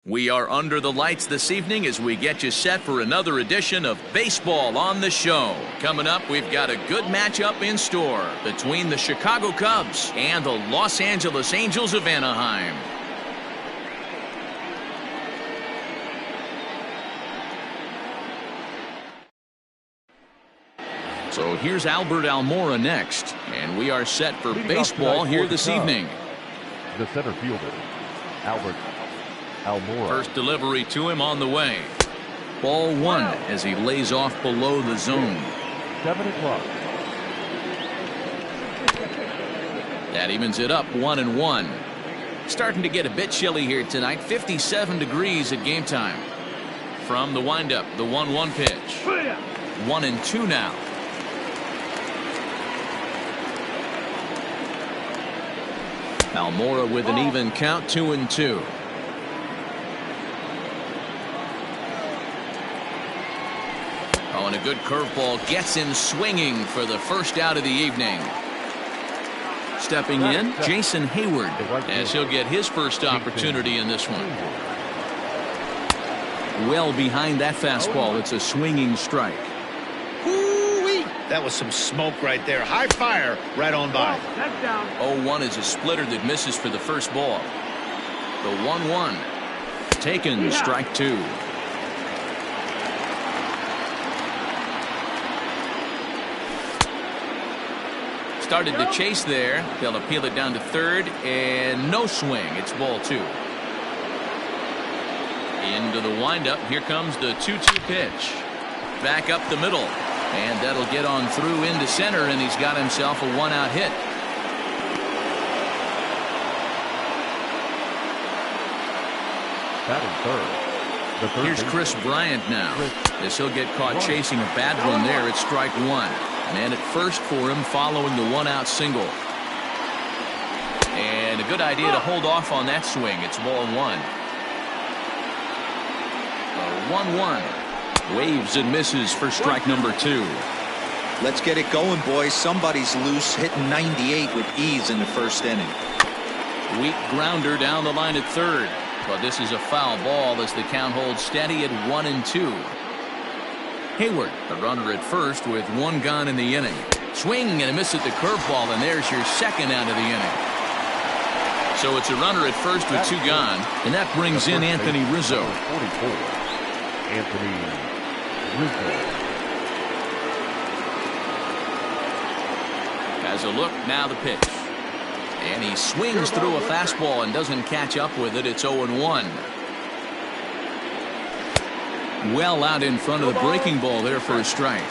We are under the lights this evening as we get you set for another edition of Baseball on the Show. Coming up, we've got a good matchup in store between the Chicago Cubs and the Los Angeles Angels of Anaheim. So here's Albert Almora next, and we are set for baseball here this evening. The center fielder, Albert Almora. First delivery to him on the way. Ball one as he lays off below the zone. 7 o'clock. That evens it up 1-1. Starting to get a bit chilly here tonight. 57 degrees at game time. From the windup, the 1-1 pitch. 1-2 now. Almora with an even count, 2-2. Oh, and a good curveball gets him swinging for the first out of the evening. Stepping in, Jason Hayward, as he'll get his first opportunity in this one. Well behind that fastball, it's a swinging strike. Woo-wee. That was some smoke right there. High fire right on by. 0-1 is a splitter that misses for the first ball. The 1-1. Taken, strike two. Started the chase there. They'll appeal it down to third, and no swing. It's ball two. Into the windup. Here comes the 2-2 pitch. Back up the middle. And that'll get on through into center, and he's got himself a one-out hit. Here's Chris Bryant now, as he'll get caught chasing a bad one there at strike one. Man at first for him following the one-out single. And a good idea to hold off on that swing. It's ball one. A 1-1. Waves and misses for strike number two. Let's get it going, boys. Somebody's loose, hitting 98 with ease in the first inning. Weak grounder down the line at third. But this is a foul ball as the count holds steady at 1-2. Hayward, the runner at first with one gone in the inning. Swing and a miss at the curveball, and there's your second out of the inning. So it's a runner at first with two gone, and that brings in Anthony Rizzo. 44. Anthony Rizzo. Has a look, now the pitch. And he swings through a fastball and doesn't catch up with it. It's 0-1. Well out in front of the breaking ball there for a strike.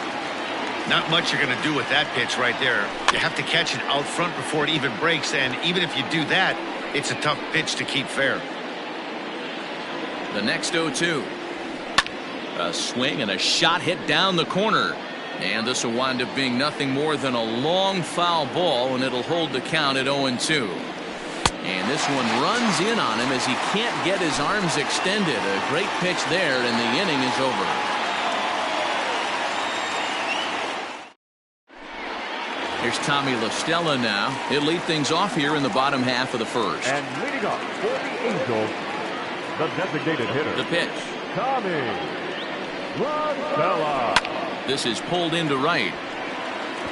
Not much you're going to do with that pitch right there. You have to catch it out front before it even breaks, and even if you do that, it's a tough pitch to keep fair. The next 0-2. A swing and a shot hit down the corner. And this will wind up being nothing more than a long foul ball, and it'll hold the count at 0-2. And this one runs in on him as he can't get his arms extended. A great pitch there, and the inning is over. Here's Tommy La Stella now. He'll lead things off here in the bottom half of the first. And leading off for the Angels, the designated hitter. The pitch. Tommy La Stella. This is pulled into right.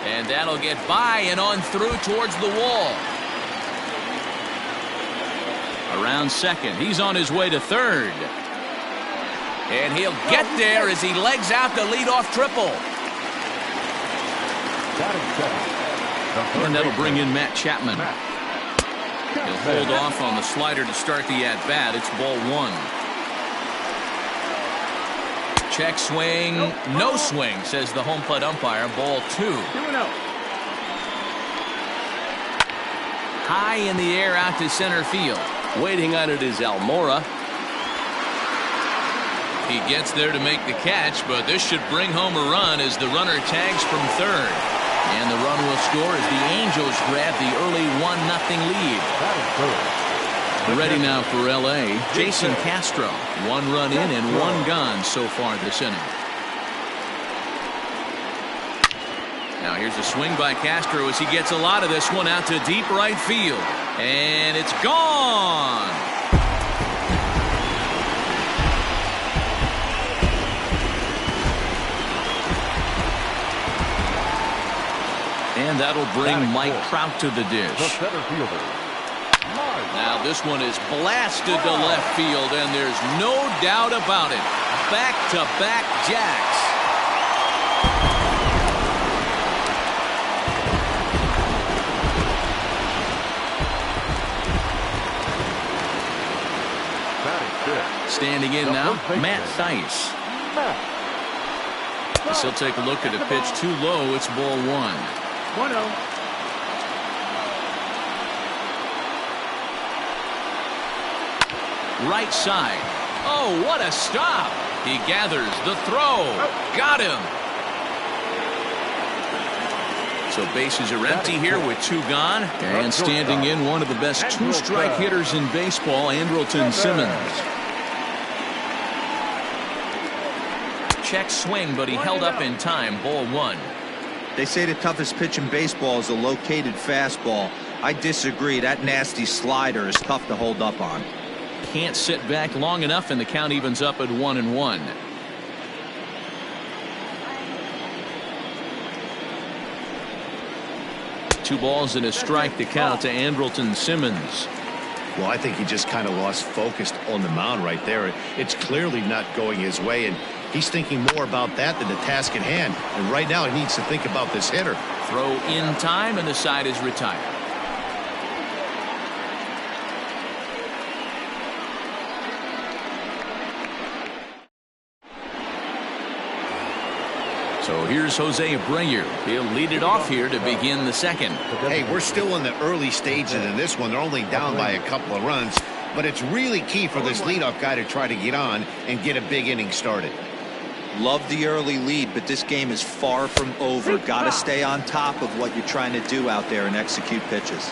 And that'll get by and on through towards the wall. Around second. He's on his way to third. And he'll get there as he legs out the leadoff triple. And that'll bring in Matt Chapman. He'll hold off on the slider to start the at-bat. It's ball one. Check swing. No swing, says the home plate umpire. Ball two. High in the air out to center field. Waiting on it is Almora. He gets there to make the catch, but this should bring home a run as the runner tags from third. And the run will score as the Angels grab the early 1-0 lead. Ready now for L.A. Jason Castro. One run in and one gone so far this inning. Now here's a swing by Castro as he gets a lot of this one out to deep right field. And it's gone. And that'll bring Mike Trout to the The dish. center fielder. Now this one is blasted to left field, and there's no doubt about it. Back-to-back jacks. Standing in now, Matt Theis. As he'll take a look at a pitch too low. It's ball 1. 1-0. Right side. Oh, what a stop. He gathers the throw. Got him. So bases are empty here with 2 gone. And standing in, one of the best 2-strike hitters in baseball, Andrelton Simmons. Check swing, but he held up in time. Ball 1. They say the toughest pitch in baseball is a located fastball. I disagree. That nasty slider is tough to hold up on. Can't sit back long enough, and the count evens up at 1-1. Two balls and a strike to count to Andrelton Simmons. Well, I think he just kind of lost focus on the mound right there. It's clearly not going his way, and he's thinking more about that than the task at hand. And right now he needs to think about this hitter. Throw in time, and the side is retired. So here's Jose Abreu. He'll lead it off here to begin the second. Hey, we're still in the early stages in this one. They're only down by a couple of runs, but it's really key for this leadoff guy to try to get on and get a big inning started. Love the early lead, but this game is far from over. Got to stay on top of what you're trying to do out there and execute pitches.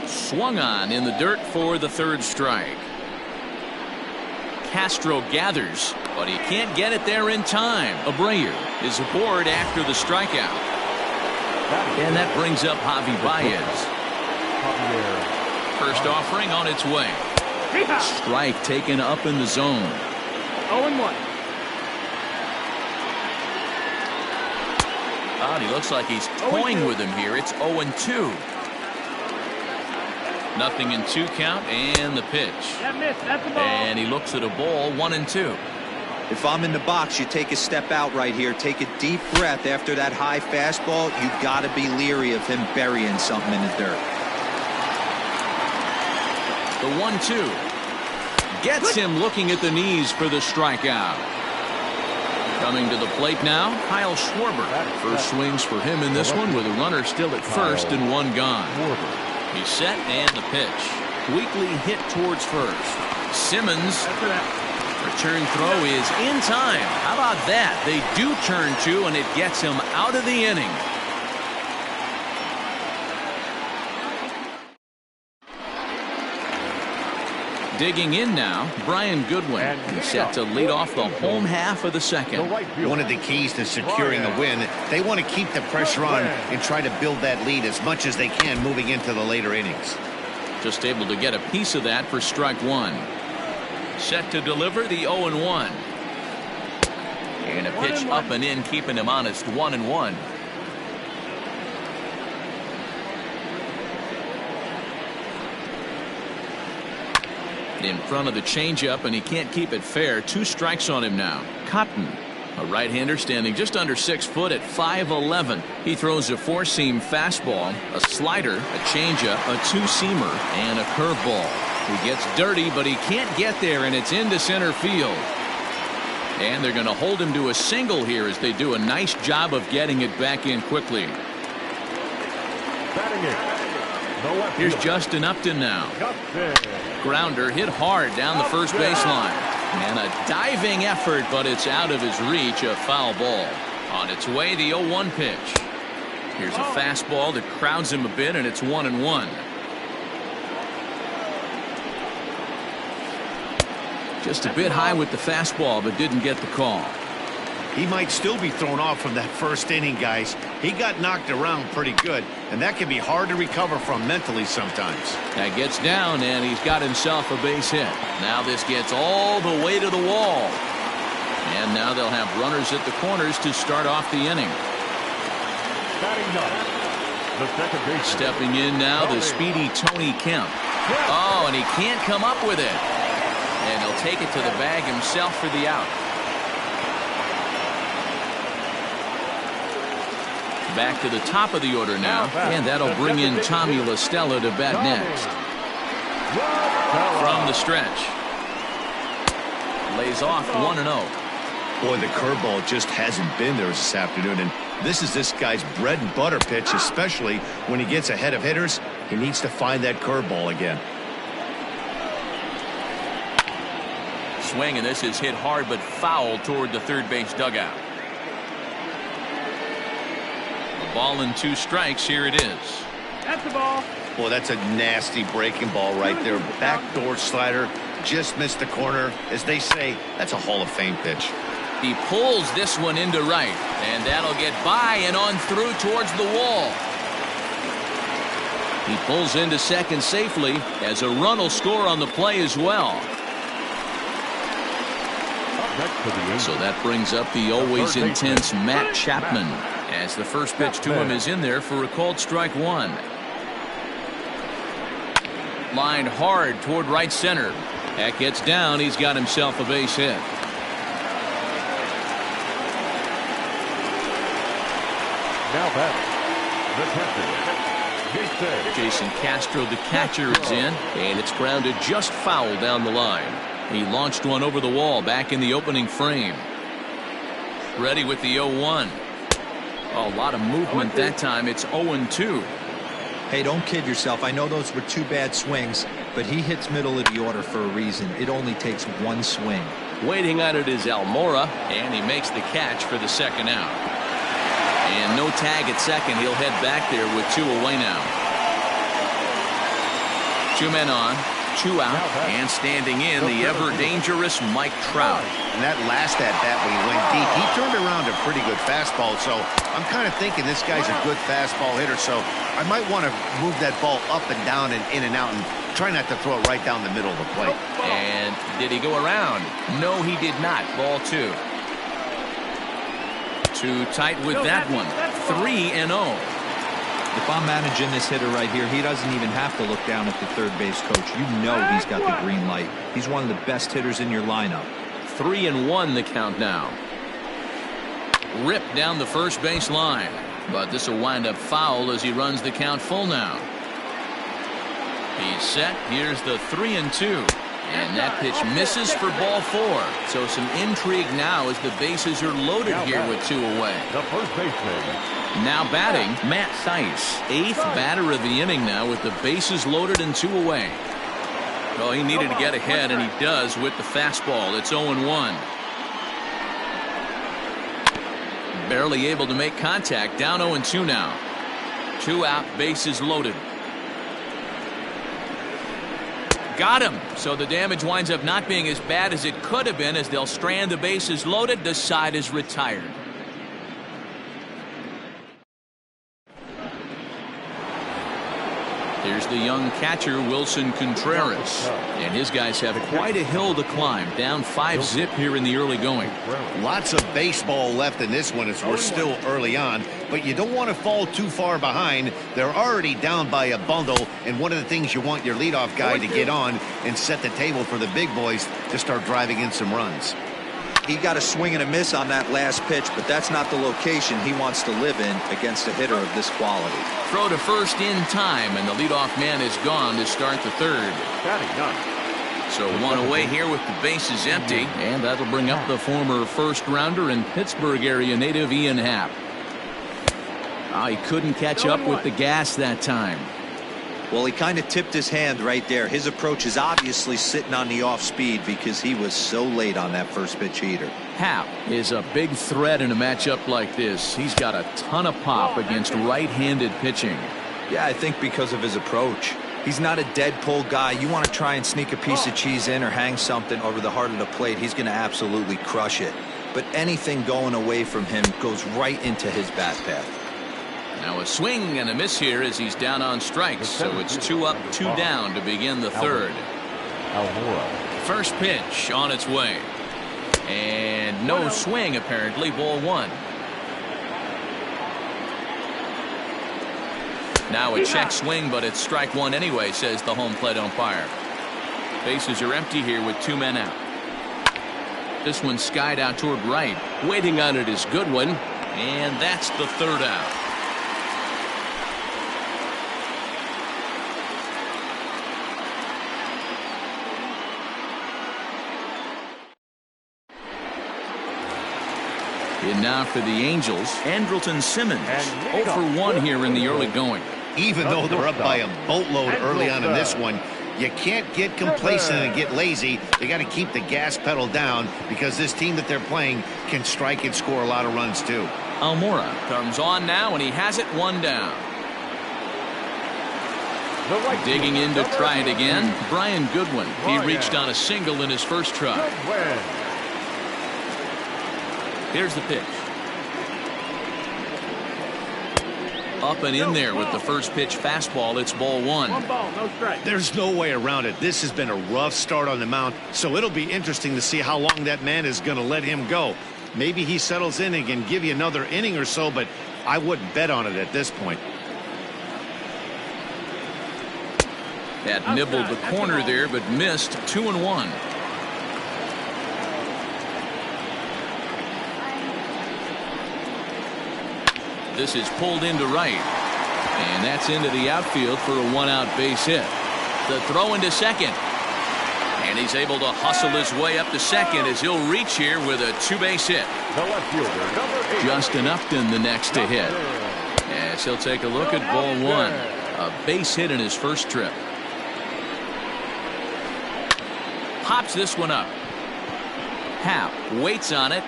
Swung on in the dirt for the 3rd strike. Castro gathers, but he can't get it there in time. Abreu is aboard after the strikeout. And that brings up Javi Baez. First offering on its way. Strike taken up in the zone. 0-1. He looks like he's toying with him here. It's 0-2. Nothing in 2 count, and the pitch. That's the ball. And he looks at a ball. 1-2. If I'm in the box, you take a step out right here. Take a deep breath after that high fastball. You got to be leery of him burying something in the dirt. The 1-2 gets him looking at the knees for the strikeout. Coming to the plate now, Kyle Schwarber. First swings for him in this one with a runner still at first and 1 gone. He's set, and the pitch. Weakly hit towards first. Simmons. Return throw is in time. How about that? They do turn 2, and it gets him out of the inning. Digging in now, Brian Goodwin. He's set to lead off the home half of the second. One of the keys to securing a win, they want to keep the pressure on and try to build that lead as much as they can moving into the later innings. Just able to get a piece of that for strike 1. Set to deliver the 0-1. And a pitch up and in, keeping him honest. 1-1. In front of the changeup, and he can't keep it fair. 2 strikes on him now. Cotton, a right-hander standing just under 6 foot at 5'11". He throws a 4-seam fastball, a slider, a changeup, a 2-seamer, and a curveball. He gets dirty, but he can't get there, and it's into center field. And they're going to hold him to a single here as they do a nice job of getting it back in quickly. Here's Justin Upton now. Grounder hit hard down the first baseline. And a diving effort, but it's out of his reach. A foul ball. On its way, the 0-1 pitch. Here's a fastball that crowds him a bit, and it's 1-1. Just a bit high with the fastball, but didn't get the call. He might still be thrown off from that first inning, guys. He got knocked around pretty good, and that can be hard to recover from mentally sometimes. That gets down, and he's got himself a base hit. Now this gets all the way to the wall. And now they'll have runners at the corners to start off the inning. Batting ninth, the second baseman. Stepping in now, the speedy Tony Kemp. Oh, and he can't come up with it. And he'll take it to the bag himself for the out. Back to the top of the order now, and that'll bring in Tommy La Stella to bat next. From the stretch. Lays off 1-0. Boy, the curveball just hasn't been there this afternoon, and this is this guy's bread and butter pitch, especially when he gets ahead of hitters. He needs to find that curveball again. Swing, and this is hit hard but foul toward the third base dugout. A ball and 2 strikes. Here it is. That's the ball. Boy, that's a nasty breaking ball right there. Backdoor slider, just missed the corner. As they say, that's a Hall of Fame pitch. He pulls this one into right, and that'll get by and on through towards the wall. He pulls into second safely, as a run will score on the play as well. So that brings up the always intense Matt Chapman, as the first pitch to him is in there for a called strike 1. Lined hard toward right center. That gets down. He's got himself a base hit. Now back, the catcher, Jason Castro, the catcher, is in, and it's grounded just foul down the line. He launched one over the wall back in the opening frame. Ready with the 0-1. A lot of movement that time. It's 0-2. Hey, don't kid yourself. I know those were 2 bad swings, but he hits middle of the order for a reason. It only takes 1 swing. Waiting on it is Almora, and he makes the catch for the second out. And no tag at second. He'll head back there with 2 away now. 2 men on, 2 out, and standing in, the ever-dangerous Mike Trout. And that last at-bat when he went deep, he turned around a pretty good fastball. So I'm kind of thinking this guy's a good fastball hitter. So I might want to move that ball up and down and in and out and try not to throw it right down the middle of the plate. And did he go around? No, he did not. Ball 2. Too tight with that one. 3-0. If I'm managing this hitter right here, he doesn't even have to look down at the third base coach. You know he's got the green light. He's one of the best hitters in your lineup. 3-1 the count now. Ripped down the first base line, but this will wind up foul as he runs the count full now. He's set. Here's the 3-2, and that pitch misses for ball 4. So some intrigue now as the bases are loaded here with 2 away. the first baseman. Now batting, Matt Thaiss, 8th batter of the inning now with the bases loaded and 2 away. Well, he needed to get ahead, and he does with the fastball. It's 0-1. Barely able to make contact. Down 0-2 now. 2 out, bases loaded. Got him. So the damage winds up not being as bad as it could have been, as they'll strand the bases loaded. The side is retired. Here's the young catcher, Wilson Contreras. And his guys have quite a hill to climb. Down 5-zip here in the early going. Lots of baseball left in this one as we're still early on, but you don't want to fall too far behind. They're already down by a bundle, and one of the things you want your leadoff guy to get on and set the table for the big boys to start driving in some runs. He got a swing and a miss on that last pitch, but that's not the location he wants to live in against a hitter of this quality. Throw to first in time, and the leadoff man is gone to start the third. Batting ninth. So 1 away here with the bases empty, and that'll bring up the former first-rounder and Pittsburgh area native Ian Happ. He couldn't catch up with the gas that time. Well, he kind of tipped his hand right there. His approach is obviously sitting on the off speed because he was so late on that first pitch heater. Happ is a big threat in a matchup like this. He's got a ton of pop against right-handed pitching. Yeah, I think because of his approach. He's not a dead pull guy. You want to try and sneak a piece of cheese in or hang something over the heart of the plate, he's going to absolutely crush it. But anything going away from him goes right into his bat path. Now a swing and a miss here as he's down on strikes. So it's 2 up, 2 down to begin the third. Almora. First pitch on its way. And no swing, apparently. Ball one. Now a check swing, but it's strike one anyway, says the home plate umpire. Bases are empty here with 2 men out. This one skied out toward right. Waiting on it is Goodwin, and that's the 3rd out. And now for the Angels, Andrelton Simmons, 0 for 1 here in the early going. Even though they're up by a boatload early on in this one, you can't get complacent and get lazy. You got to keep the gas pedal down because this team that they're playing can strike and score a lot of runs too. Almora comes on now, and he has it 1 down. Digging in to try it again, Brian Goodwin. He reached on a single in his first try. Here's the pitch. Up and in there with the first pitch fastball. It's ball one. 1 ball, no strike. There's no way around it. This has been a rough start on the mound, so it'll be interesting to see how long that man is going to let him go. Maybe he settles in and can give you another inning or so, but I wouldn't bet on it at this point. That nibbled the corner there, but missed. 2-1. This is pulled into right, and that's into the outfield for a 1-out base hit. The throw into second, and he's able to hustle his way up to second as he'll reach here with a 2-base hit. The left fielder, number 8. Justin Upton the next to hit, as he'll take a look at ball one. A base hit in his first trip. Pops this one up. Happ waits on it.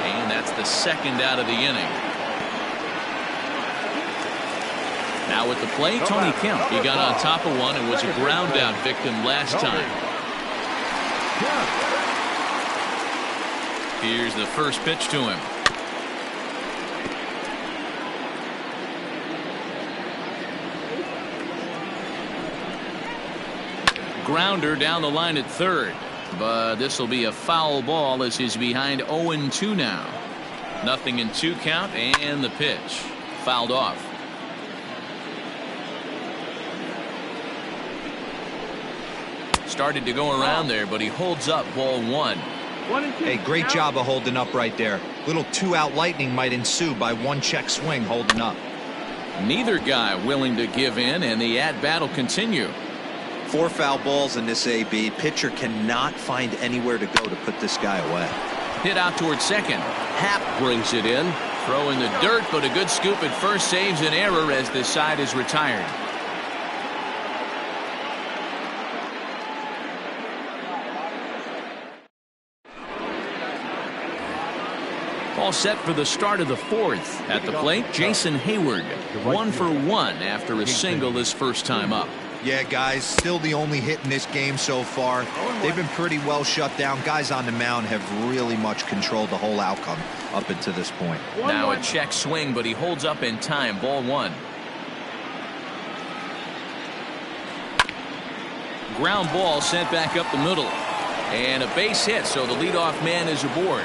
And that's the 2nd out of the inning. Now at the plate, Tony Kemp. He got on top of one and was a ground out victim last time. Here's the first pitch to him. Grounder down the line at 3rd. But this will be a foul ball as he's behind 0-2 now. Nothing in 2 count, and the pitch fouled off. Started to go around there, but he holds up ball one. Hey, great job of holding up right there. Little 2-out lightning might ensue by 1 check swing holding up. Neither guy willing to give in, and the at-bat will continue. 4 foul balls in this AB. Pitcher cannot find anywhere to go to put this guy away. Hit out towards second. Happ brings it in. Throw in the dirt, but a good scoop at first saves an error as this side is retired. All set for the start of the 4th. At the plate, Jason Hayward. 1 for 1 after a single his first time up. Yeah, guys, still the only hit in this game so far. They've been pretty well shut down. Guys on the mound have really much controlled the whole outcome up until this point. Now a check swing, but he holds up in time. Ball one. Ground ball sent back up the middle. And a base hit, so the leadoff man is aboard.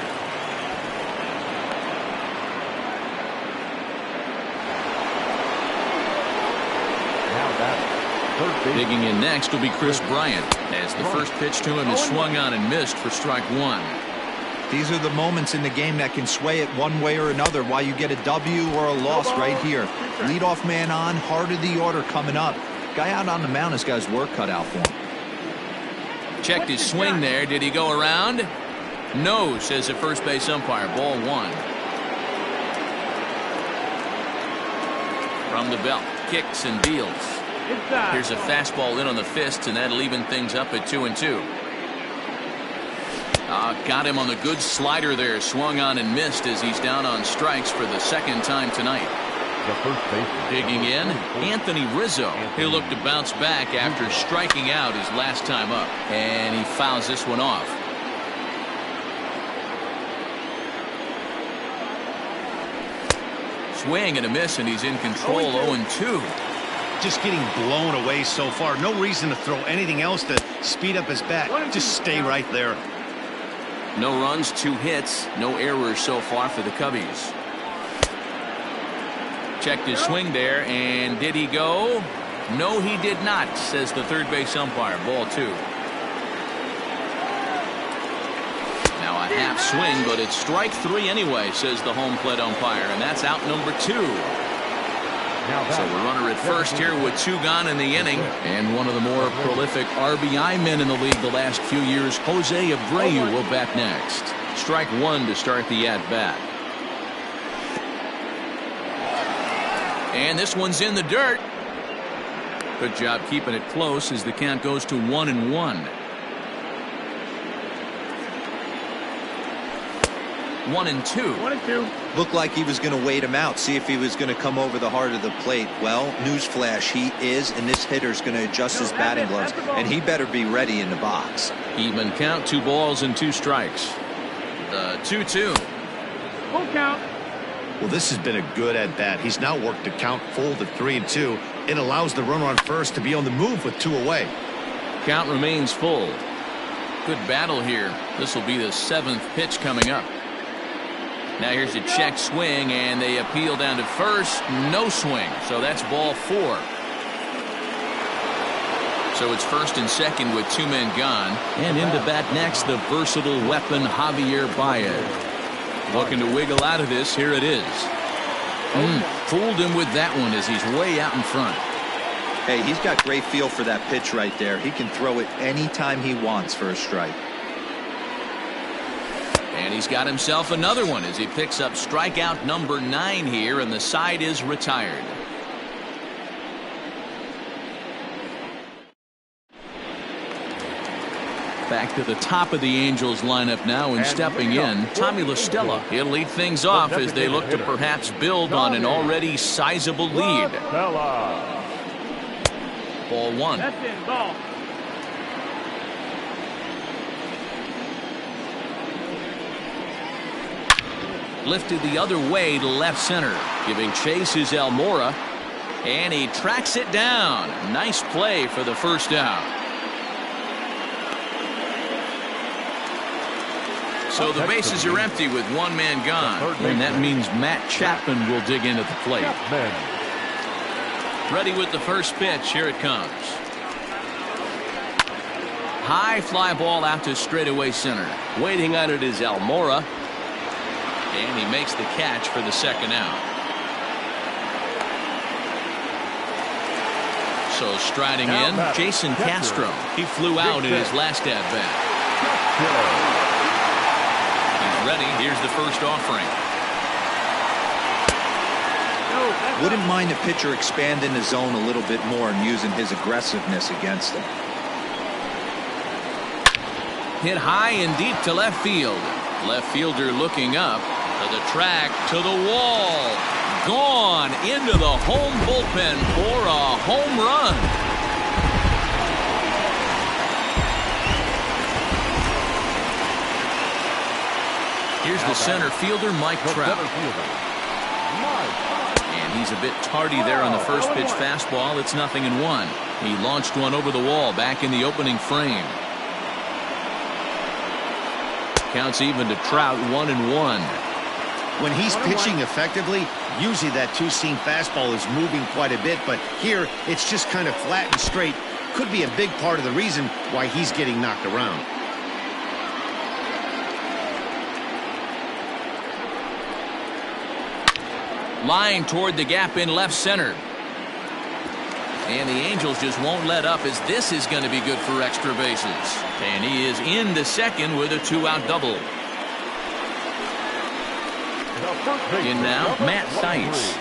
Digging in next will be Chris Bryant, as the first pitch to him is swung on and missed for strike one. These are the moments in the game that can sway it one way or another, why you get a W or a loss right here. Leadoff man on, heart of the order coming up. Guy out on the mound has got his work cut out for him. Checked his swing there. Did he go around? No, says the first base umpire. Ball one. From the belt, kicks and deals. Here's a fastball in on the fist, and that'll even things up at 2-2. Got him on the good slider there. Swung on and missed as he's down on strikes for the 2nd time tonight. Digging in, Anthony Rizzo. He'll look to bounce back after striking out his last time up. And he fouls this one off. Swing and a miss, and he's in control. 0-2. Just getting blown away so far. No reason to throw anything else to speed up his bat. Just stay right there. No runs, 2 hits, no errors so far for the Cubbies. Checked his swing there, and did he go? No, he did not, says the third base umpire. Ball 2. Now a half swing, but it's strike 3 anyway, says the home plate umpire, and that's out number 2. So a runner at first here with 2 gone in the inning, and one of the more prolific RBI men in the league the last few years, Jose Abreu, will bat next. Strike 1 to start the at-bat. And this one's in the dirt. Good job keeping it close as the count goes to 1-1. 1-2. 1-2. Looked like he was going to wait him out, see if he was going to come over the heart of the plate. Well, newsflash, he is, and this hitter's going to adjust his batting gloves, and he better be ready in the box. Even count, 2 balls and 2 strikes. The 2-2. Full count. Well, this has been a good at-bat. He's now worked the count full to 3-2. It allows the runner on first to be on the move with 2 away. Count remains full. Good battle here. This will be the 7th pitch coming up. Now here's a check swing, and they appeal down to first. No swing, so that's ball 4. So it's first and second with 2 men gone. And into bat next, the versatile weapon Javier Baez. Looking to wiggle out of this. Here it is. Fooled him with that one as he's way out in front. Hey, he's got great feel for that pitch right there. He can throw it anytime he wants for a strike. And he's got himself another one as he picks up strikeout number 9 here, and the side is retired. Back to the top of the Angels lineup now, and stepping in, Tommy La Stella. He'll lead things off as they look to perhaps build on an already sizable lead. Ball 1. That's in, ball. Lifted the other way to left center. Giving chase is Almora, and he tracks it down. Nice play for the first out. So the bases are empty with 1 man gone, and that means Matt Chapman will dig in at the plate. Ready with the first pitch. Here it comes. High fly ball out to straightaway center. Waiting on it is Almora, and he makes the catch for the second out. So striding in, Jason Castro. He flew out in his last at-bat. He's ready. Here's the first offering. Wouldn't mind a pitcher expanding the zone a little bit more and using his aggressiveness against him. Hit high and deep to left field. Left fielder looking up. To the track, to the wall. Gone into the home bullpen for a home run. Here's the center fielder, Mike Trout. And he's a bit tardy there on the first pitch fastball. It's 0-1. He launched one over the wall back in the opening frame. Counts even to Trout, 1-1. When he's pitching effectively, usually that 2-seam fastball is moving quite a bit, but here it's just kind of flat and straight. Could be a big part of the reason why he's getting knocked around. Line toward the gap in left center. And the Angels just won't let up as this is going to be good for extra bases. And he is into second with a 2-out double. In now, Matt Theis.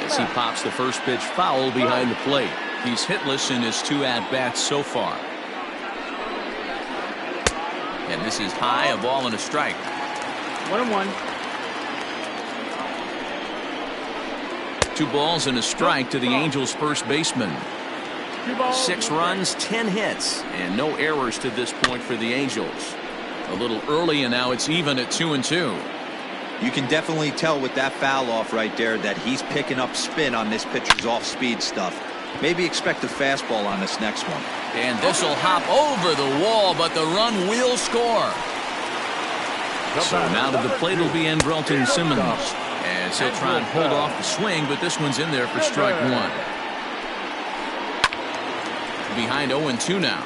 As he pops the first pitch foul behind the plate. He's hitless in his 2 at-bats so far. And this is high, a ball and a strike. 1-1. 2 balls and a strike to the Angels' first baseman. 6 runs, 10 hits, and no errors to this point for the Angels. A little early, and now it's even at 2-2. You can definitely tell with that foul off right there that he's picking up spin on this pitcher's off-speed stuff. Maybe expect a fastball on this next one. And this will hop over the wall, but the run will score. So now to the plate will be Andrelton Simmons, as he'll try and hold off the swing, but this one's in there for strike one. Behind 0-2 now.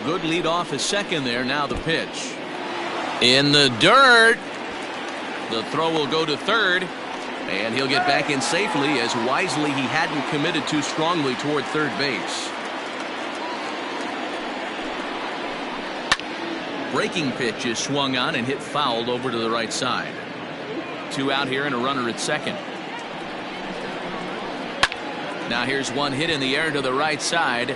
Good lead off his second there. Now the pitch. In the dirt. The throw will go to third. And he'll get back in safely, as wisely he hadn't committed too strongly toward third base. Breaking pitch is swung on and hit fouled over to the right side. 2 out here and a runner at second. Now here's one hit in the air to the right side.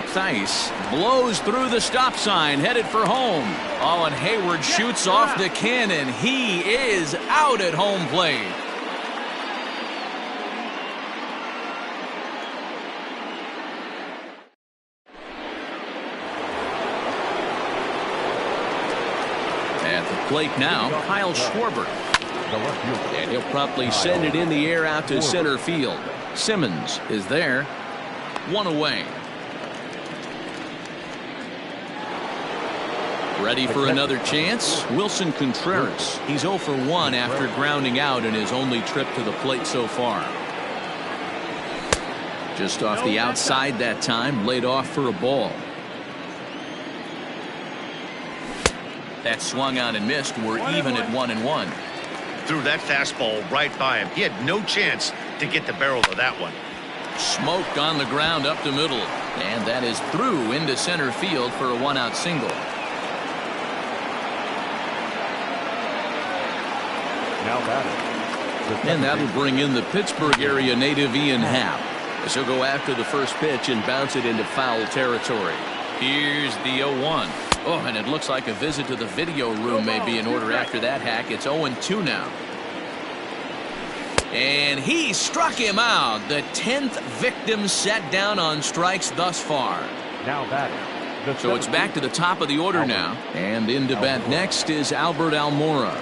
Theis blows through the stop sign, headed for home. Oh, and Hayward shoots off the cannon. He is out at home plate. At the plate now, Kyle Schwarber. And he'll promptly send it in the air out to center field. Simmons is there. 1 away. Ready for another chance? Wilson Contreras. He's 0 for 1 after grounding out in his only trip to the plate so far. Just off the outside that time, laid off for a ball. That swung on and missed. We're even at 1-1. Threw that fastball right by him. He had no chance to get the barrel of that one. Smoked on the ground up the middle. And that is through into center field for a 1-out single. Now batting. And that'll bring in the Pittsburgh area native Ian Happ, as he'll go after the first pitch and bounce it into foul territory. Here's the 0-1. Oh, and it looks like a visit to the video room may be in order after that hack. It's 0-2 now. And he struck him out. The 10th victim set down on strikes thus far. Now batting. So it's back to the top of the order now. And in to bat next is Albert Almora.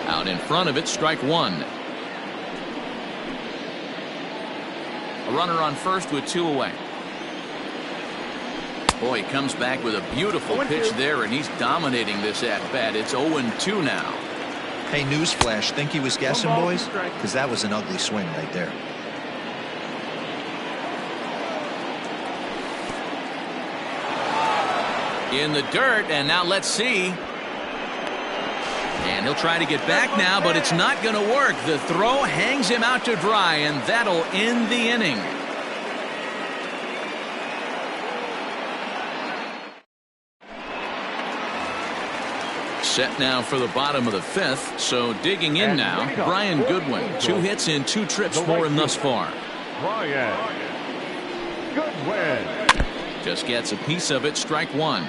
Out in front of it, strike one. A runner on first with 2 away. Boy, he comes back with a beautiful pitch there, and he's dominating this at-bat. It's 0-2 now. Hey, newsflash, think he was guessing, boys? Because that was an ugly swing right there. In the dirt, and now let's see. And he'll try to get back now, but it's not going to work. The throw hangs him out to dry, and that'll end the inning. Set now for the bottom of the 5th. So digging in now, Brian Goodwin. 2 hits in 2 trips for him thus far. Brian Goodwin just gets a piece of it. Strike one.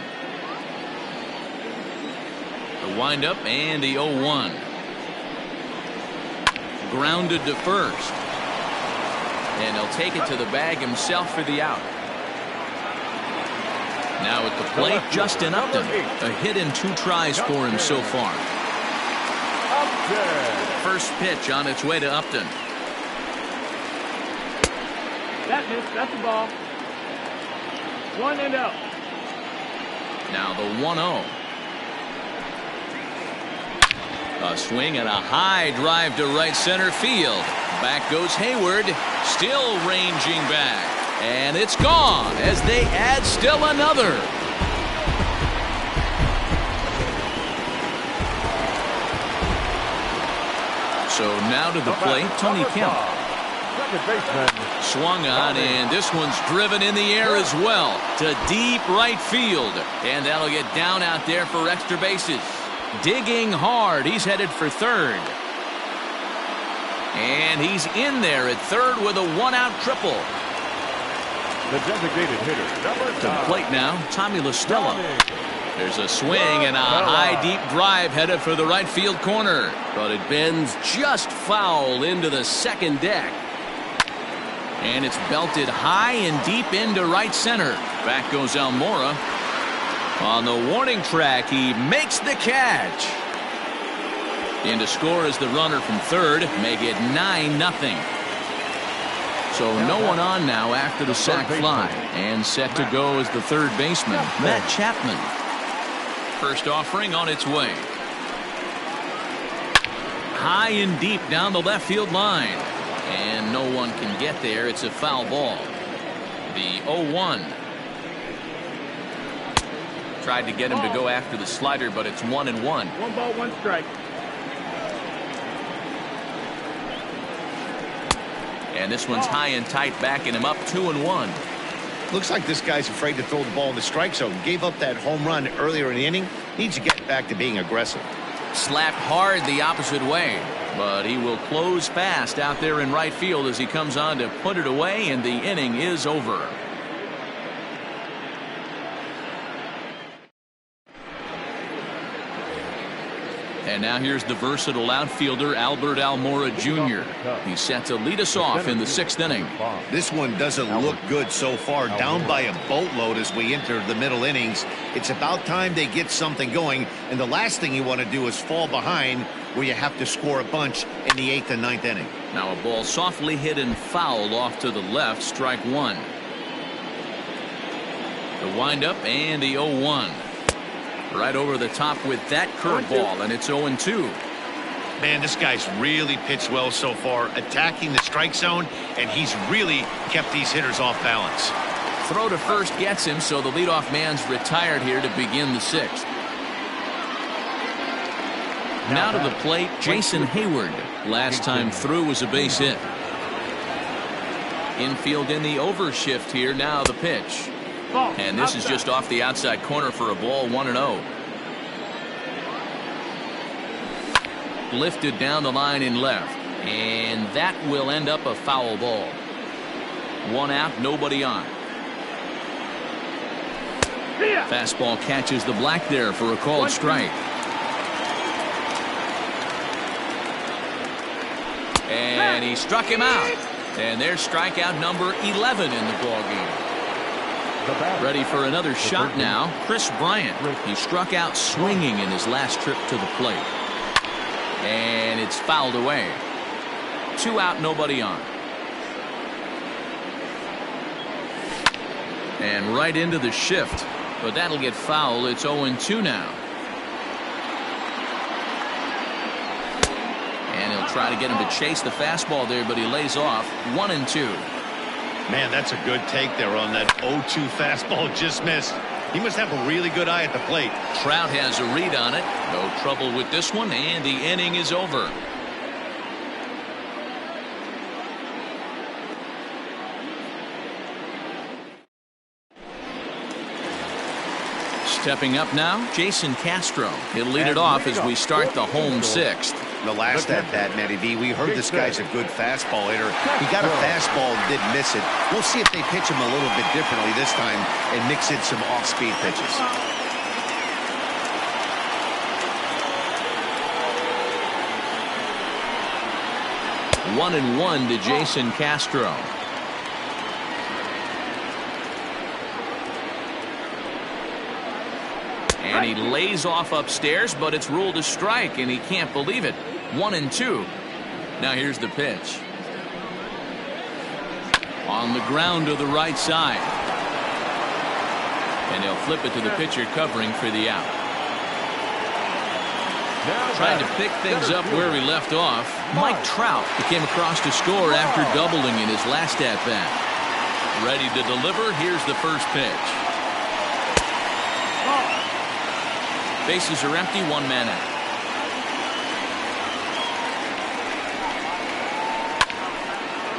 The windup and the 0-1. Grounded to first. And he'll take it to the bag himself for the out. Now at the plate, Justin Upton. A hit in 2 tries for him so far. First pitch on its way to Upton. That's the ball. 1 and out. Now the 1-0. A swing and a high drive to right center field. Back goes Hayward, still ranging back. And it's gone as they add still another. So now to the plate, Tony Kemp. Swung on, and this one's driven in the air as well to deep right field. And that'll get down out there for extra bases. Digging hard, he's headed for third. And he's in there at third with a 1-out triple. The designated hitter, To the plate now, Tommy La Stella. There's a swing and a high deep drive headed for the right field corner. But it bends just foul into the second deck. And it's belted high and deep into right center. Back goes Almora. On the warning track, he makes the catch. In to score is the runner from third, make it 9-0. So no one on now after the sac fly. And set to go is the third baseman, Matt Chapman. First offering on its way. High and deep down the left field line. And no one can get there. It's a foul ball. The 0-1. Tried to get him to go after the slider, but it's 1-1. 1 ball, 1 strike. And this one's high and tight, backing him up 2-1. Looks like this guy's afraid to throw the ball in the strike zone. Gave up that home run earlier in the inning. Needs to get back to being aggressive. Slapped hard the opposite way, but he will close fast out there in right field as he comes on to put it away, and the inning is over. And now here's the versatile outfielder Albert Almora Jr. He's set to lead us off in the 6th inning. This one doesn't look good so far. Down by a boatload as we enter the middle innings. It's about time they get something going. And the last thing you want to do is fall behind where you have to score a bunch in the 8th and 9th inning. Now a ball softly hit and fouled off to the left. Strike 1. The windup and the 0-1. Right over the top with that curveball, and it's 0-2. Man, this guy's really pitched well so far, attacking the strike zone, and he's really kept these hitters off balance. Throw to first gets him, so the leadoff man's retired here to begin the 6th. Now to the plate, Jason Hayward. Last time through was a base hit. Infield in the overshift here. Now the pitch. And this is just off the outside corner for a ball, 1-0. Lifted down the line in left. And that will end up a foul ball. 1 out, nobody on. Fastball catches the black there for a called strike. And he struck him out. And there's strikeout number 11 in the ballgame. Ready for another shot now, Chris Bryant. He struck out swinging in his last trip to the plate. And it's fouled away. 2 out, nobody on. And right into the shift. But that'll get fouled. It's 0-2 now. And he'll try to get him to chase the fastball there, but he lays off. 1-2. Man, that's a good take there on that 0-2 fastball. Just missed. He must have a really good eye at the plate. Trout has a read on it. No trouble with this one, and the inning is over. Stepping up now, Jason Castro. He'll lead it off as we start the home 6th. The last at bat, Matty B, we heard this guy's a good fastball hitter. He got a fastball and didn't miss it. We'll see if they pitch him a little bit differently this time and mix in some off-speed pitches. One and one to Jason Castro. And he lays off upstairs, but it's ruled a strike, and he can't believe it. 1-2. Now here's the pitch. On the ground to the right side. And he'll flip it to the pitcher covering for the out. Trying to pick things up where he left off. Mike Trout came across to score after doubling in his last at-bat. Ready to deliver. Here's the first pitch. Bases are empty, 1 man out.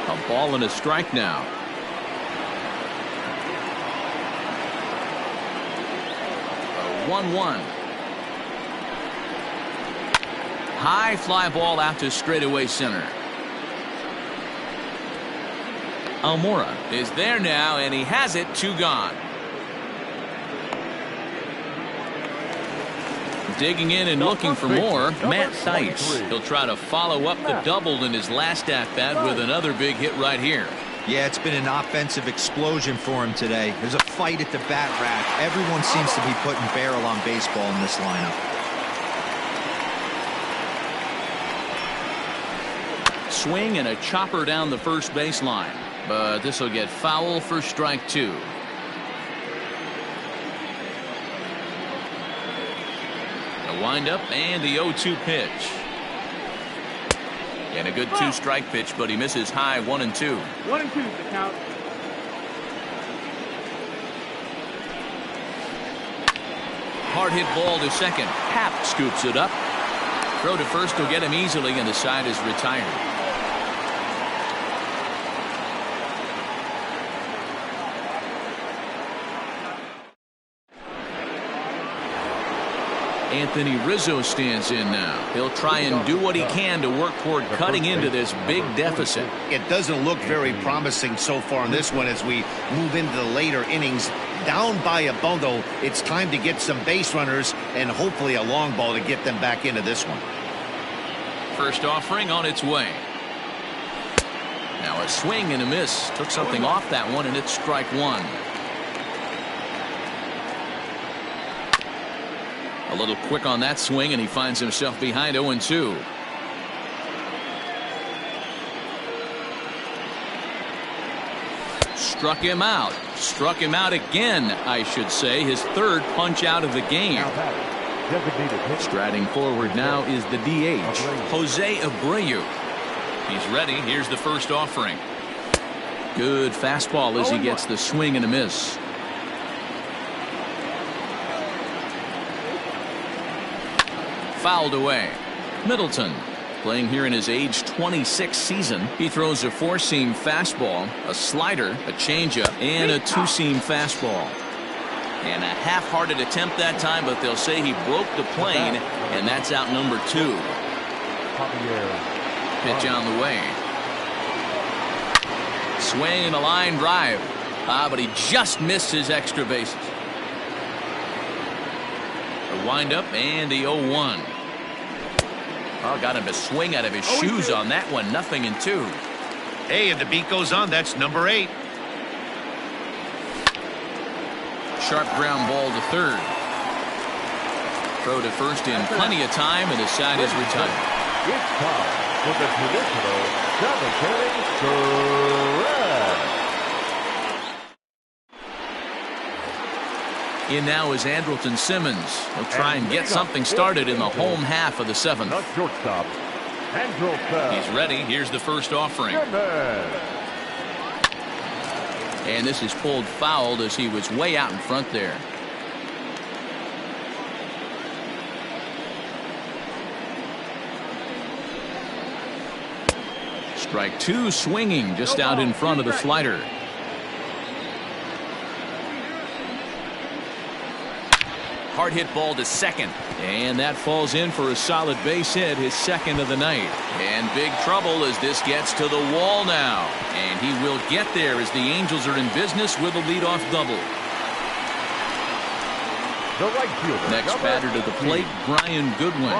A ball and a strike now. A 1-1. High fly ball out to straightaway center. Almora is there now, and he has it. 2 gone. Digging in and looking for more, Matt Theis. He'll try to follow up the double in his last at-bat with another big hit right here. Yeah, it's been an offensive explosion for him today. There's a fight at the bat rack. Everyone seems to be putting barrel on baseball in this lineup. Swing and a chopper down the first baseline. but this will get foul for strike 2. The windup and the 0-2 pitch. And a good 2-strike pitch, but he misses high 1-2. 1-2 the count. Hard hit ball to second. Happ scoops it up. Throw to first will get him easily, and the side is retired. Anthony Rizzo stands in now. He'll try and do what he can to work toward cutting into this big deficit. It doesn't look very promising so far in this one as we move into the later innings. Down by a bundle, it's time to get some base runners and hopefully a long ball to get them back into this one. First offering on its way. Now a swing and a miss. Took something off that one, and it's strike 1. A little quick on that swing, and he finds himself behind 0-2. Struck him out. Struck him out again, I should say. His third punch out of the game. Striding forward now is the DH, Jose Abreu. He's ready. Here's the first offering. Good fastball as he gets the swing and a miss. Fouled away. Middleton, playing here in his age 26 season. He throws a 4-seam fastball, a slider, a changeup, and a 2-seam fastball. And a half-hearted attempt that time, but they'll say he broke the plane, and that's out number 2. Pitch on the way. Swing and a line drive. But he just missed his extra bases. The windup and the 0-1. Oh, got him to swing out of his shoes on that one. 0-2. Hey, and the beat goes on. That's number 8. Sharp ground ball to third. Throw to first in plenty of time, and his side is retired. It's time for the traditional cemetery stretch. In now is Andrelton Simmons. He'll try and get something started in the home half of the 7th. The shortstop, Andrelton. He's ready. Here's the first offering. And this is pulled fouled as he was way out in front there. Strike 2, swinging just out in front of the slider. Hard hit ball to second, and that falls in for a solid base hit, his second of the night. And big trouble as this gets to the wall now, and he will get there as the Angels are in business with a leadoff double. The right fielder, next batter to the plate, Brian Goodwin,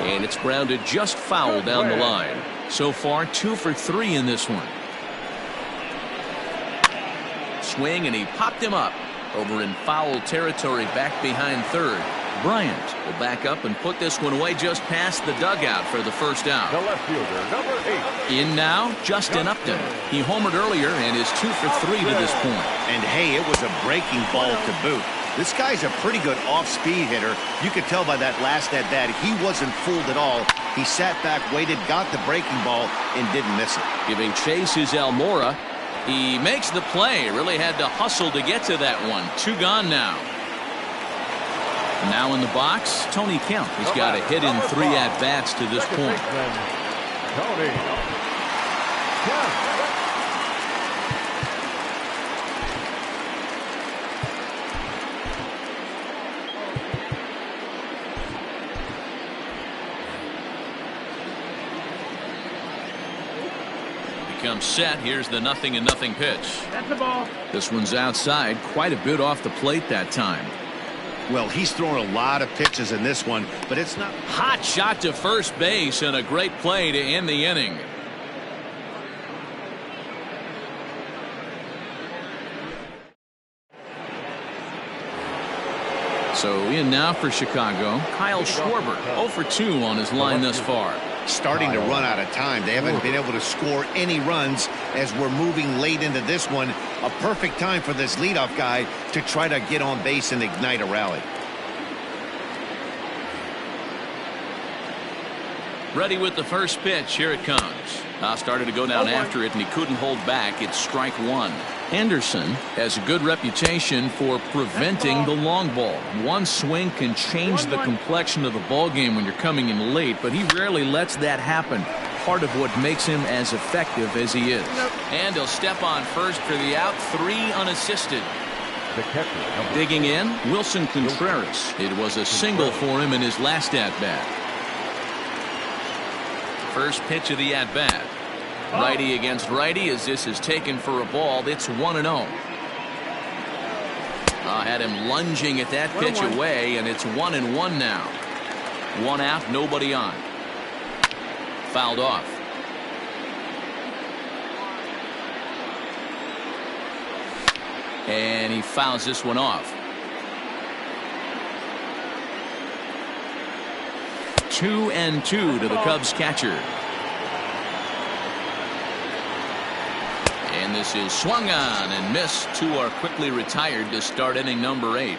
and it's grounded just foul down the line. So far 2 for 3 in this one. Swing, and he popped him up. Over in foul territory back behind third. Bryant will back up and put this one away just past the dugout for the first out. The left fielder, number 8. In now, Justin Upton. He homered earlier and is 2 for 3 to this point. And hey, it was a breaking ball to boot. This guy's a pretty good off-speed hitter. You could tell by that last at-bat he wasn't fooled at all. He sat back, waited, got the breaking ball, and didn't miss it. Giving chase is Almora. He makes the play. Really had to hustle to get to that one. 2 gone now. Now in the box, Tony Kemp. He's got a hit in 3 at-bats to this point. Tony Kemp. Comes set. Here's the 0-0 pitch. That's the ball. This one's outside, quite a bit off the plate that time. Well, he's throwing a lot of pitches in this one, but it's not. Hot shot to first base and a great play to end the inning. So in now for Chicago, Kyle Schwarber, 0 for 2 on his line thus far. starting to run out of time. They haven't been able to score any runs as we're moving late into this one. A perfect time for this leadoff guy to try to get on base and ignite a rally. Ready with the first pitch. Here it comes. Started to go down after it, and he couldn't hold back. It's strike one. Anderson has a good reputation for preventing the long ball. One swing can change the complexion of the ball game when you're coming in late, but he rarely lets that happen. Part of what makes him as effective as he is. And he'll step on first for the out. 3 unassisted. The catcher, Digging in, Wilson Contreras. It was a single for him in his last at-bat. First pitch of the at-bat. Righty against righty as this is taken for a ball. It's 1-0. Had him lunging at that pitch away, and it's 1-1 now. 1 out, nobody on. Fouled off. And he fouls this one off. 2-2 to the Cubs catcher. And this is swung on and missed. 2 are quickly retired to start inning number 8.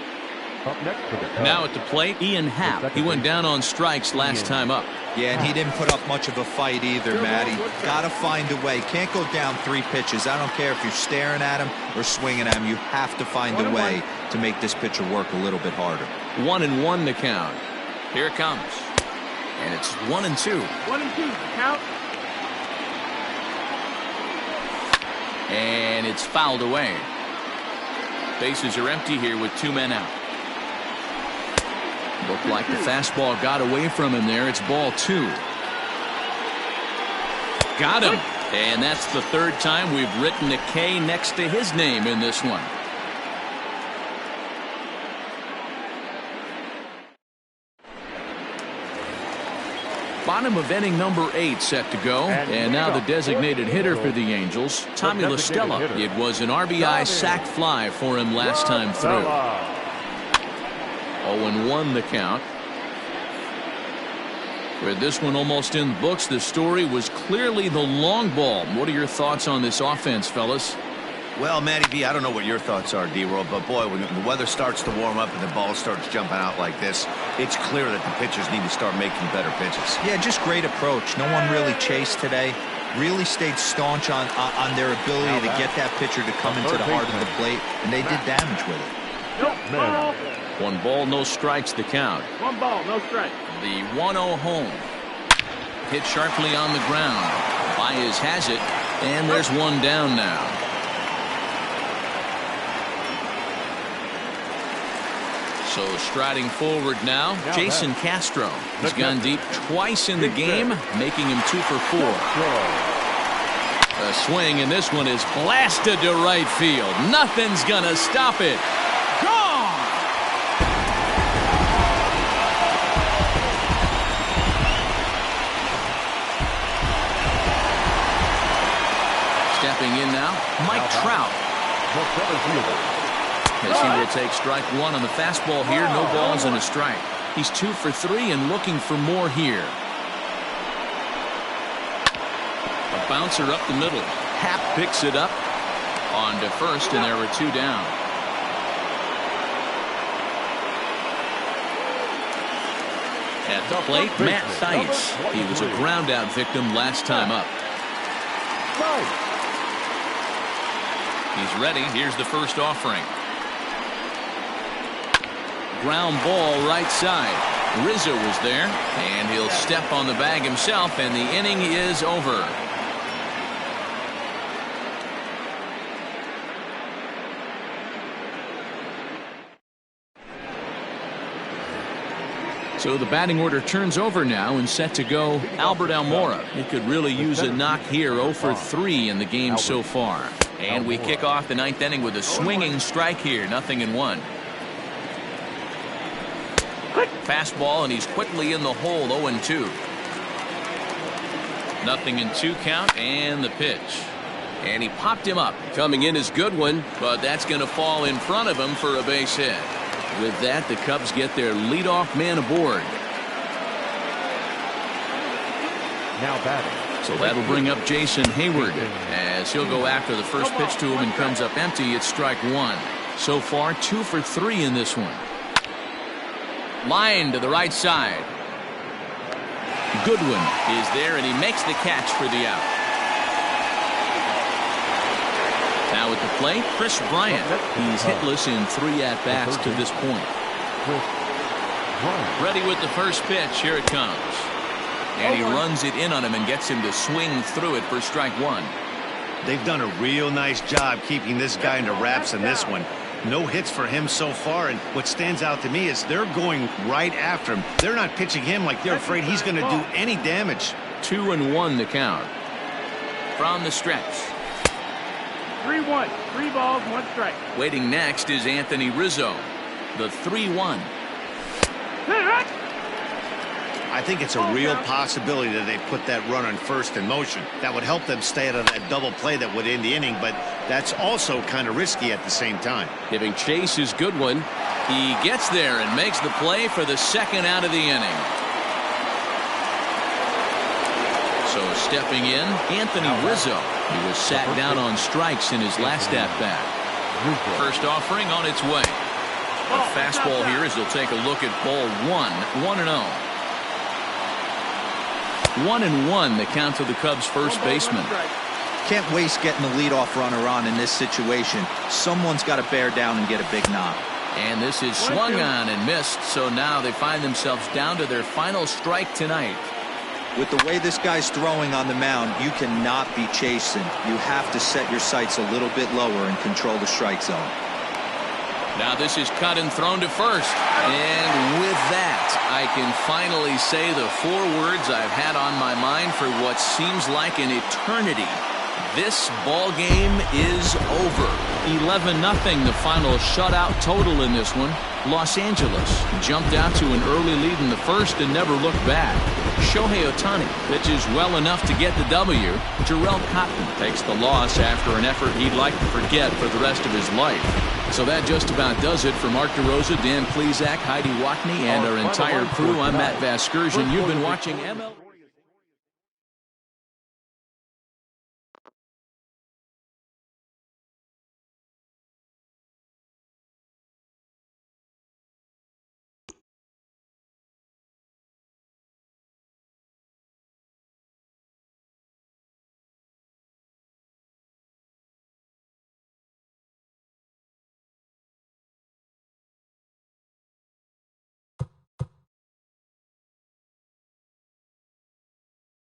up next to the Cubs. Now at the plate, Ian Happ. He went down on strikes last time up. Yeah, and he didn't put up much of a fight either, Matty. Got to find a way. Can't go down 3 pitches. I don't care if you're staring at him or swinging at him. You have to find a way to make this pitcher work a little bit harder. 1-1 the count. Here it comes. And it's 1-2. 1-2 count. And it's fouled away. Bases are empty here with 2 men out. Looked like the fastball got away from him there. It's ball 2. Got him. And that's the 3rd time we've written a K next to his name in this one. Bottom of inning number 8 set to go. And now the designated hitter for the Angels, Tommy La Stella. It was an RBI sac fly for him last time through. 0-1 the count. With this one almost in the books, the story was clearly the long ball. What are your thoughts on this offense, fellas? Well, Matty B, I don't know what your thoughts are, D-Roll, but boy, when the weather starts to warm up and the ball starts jumping out like this, it's clear that the pitchers need to start making better pitches. Yeah, just great approach. No one really chased today. Really stayed staunch on their ability to get that pitcher to come into the heart of the plate, and they did damage with it. 1 ball, no strikes the count. 1 ball, no strike. The 1-0 home. Hit sharply on the ground. Baez has it, and there's 1 down now. So striding forward now, Jason Castro. He's gone deep twice in the game, making him 2 for 4. A swing, and this one is blasted to right field. Nothing's gonna stop it. Gone! Stepping in now, Mike Trout. As he will take strike 1 on the fastball here. No balls and a strike. He's 2 for 3 and looking for more here. A bouncer up the middle. Happ picks it up on to first, and there were 2 down. At the plate, Matt Theis. He was a ground out victim last time up. He's ready. Here's the first offering. Ground ball right side. Rizzo was there, and he'll step on the bag himself, and the inning is over. So the batting order turns over now, and set to go Albert Almora. He could really use a knock here. 0 for 3 in the game so far. And we kick off the 9th inning with a swinging strike here. 0-1. Fastball, and he's quickly in the hole. 0-2. 0-2 count, and the pitch. And he popped him up. Coming in is good one, but that's going to fall in front of him for a base hit. With that, the Cubs get their leadoff man aboard. Now batting. So that'll bring up Jason Hayward as he'll go after the first pitch to him and comes up empty. It's strike one. So far 2 for 3 in this one. Line to the right side. Goodwin is there and he makes the catch for the out. Now at the plate, Chris Bryant. He's hitless in 3 at-bats to this point. Ready with the first pitch. Here it comes. And he runs it in on him and gets him to swing through it for strike one. They've done a real nice job keeping this guy into wraps in this one. No hits for him so far, and what stands out to me is they're going right after him. They're not pitching him like they're afraid he's going to do any damage. 2-1 the count. From the stretch. 3-1. 3 balls, 1 strike. Waiting next is Anthony Rizzo. The 3-1. I think it's a real possibility that they put that run on first in motion. That would help them stay out of that double play that would end the inning, but that's also kind of risky at the same time. Giving chase is Goodwin. He gets there and makes the play for the second out of the inning. So stepping in, Anthony Rizzo. He was sat down on strikes in his last at-bat. First offering on its way. A fastball here as he'll take a look at ball 1. 1-0. 1-1 the count to the Cubs first baseman. Can't waste getting the leadoff runner on in this situation. Someone's got to bear down and get a big knock. And this is swung on and missed, so now they find themselves down to their final strike tonight. With the way this guy's throwing on the mound, you cannot be chasing. You have to set your sights a little bit lower and control the strike zone. Now this is cut and thrown to first. And with that, I can finally say the 4 words I've had on my mind for what seems like an eternity. This ball game is over. 11-0 the final shutout total in this one. Los Angeles jumped out to an early lead in the first and never looked back. Shohei Ohtani pitches well enough to get the W. Jarrell Cotton takes the loss after an effort he'd like to forget for the rest of his life. So that just about does it for Mark DeRosa, Dan Plesac, Heidi Watney, and our entire crew. I'm Matt Vasgersian. You've been watching MLB.